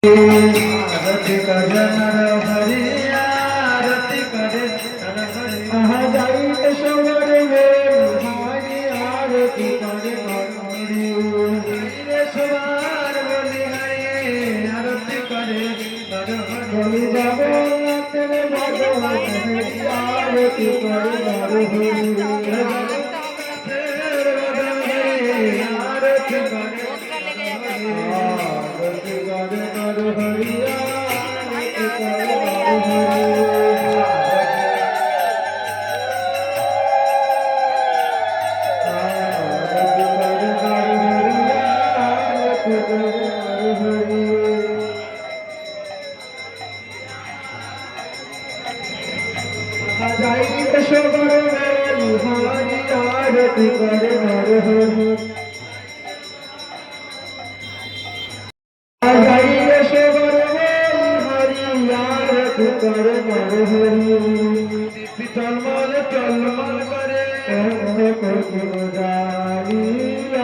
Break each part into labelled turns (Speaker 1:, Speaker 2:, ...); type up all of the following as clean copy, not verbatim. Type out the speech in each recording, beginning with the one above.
Speaker 1: आरती कर नर हरि आरती करे नर हरि महाजाई शंकर रे हरि आरती करे नर हरि रे सवार बोली हरि आरती करे नर हरि बोली जगन्नाथ रे भगवान आरती करे नर हरि आरती करे आरती करे नर हरि करे नर हरि तलमल तलमल करे जानी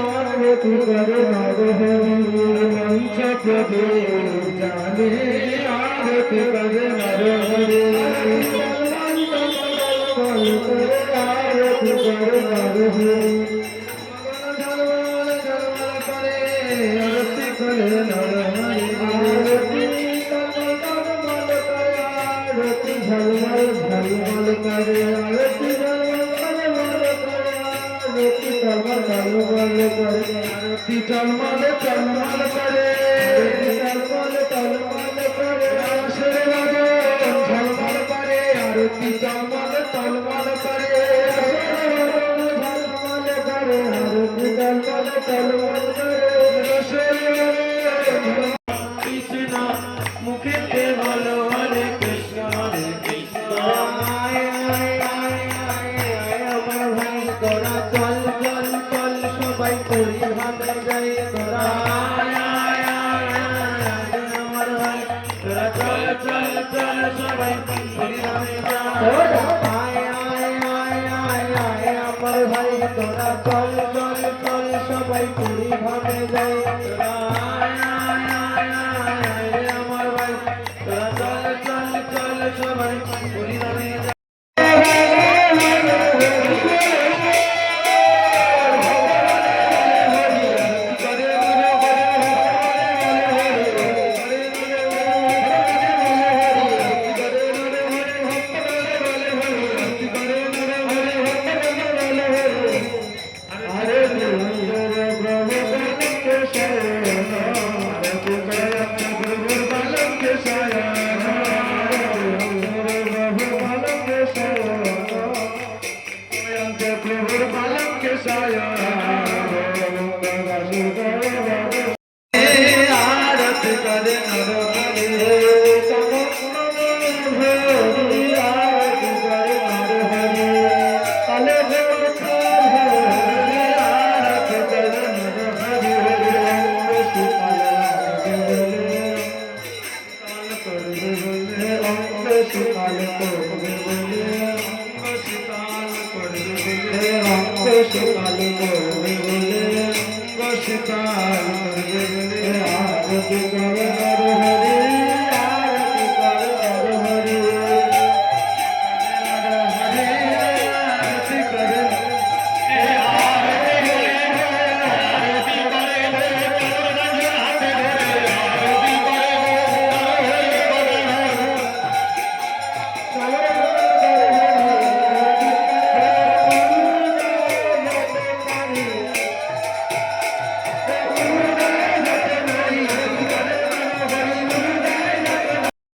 Speaker 1: आरती करे नर हरि मंच प्रभु जाने आरती करे नर हरि आरती करे नर हरि झलमल झलमल करे आरती करे नर हरि झलमल झलमल करे आरती झलमल करे आरती झलमल झलमल करे झलमल झलमल करे आशीर्वाद झलमल करे आरती झलमल झलमल करे झलमल करे आरती झलमल झलमल करे कृष्ण मुखे ते बोलो हरे कृष्ण সবাই পুরি ভাবে যাই তোরা তোরা চল চল চল সবাই পুরি ভাবে আমার ভাই তোরা চল চল চল সবাই পুরি ভাবে যাই তোরা আমার ভাই তোরা চল চল চল সবাই পুরি ভাবে যাই आरती करे नर हरि आरती करे नर हरि काले आरती करे नर हरि काल आरती करे नर हरि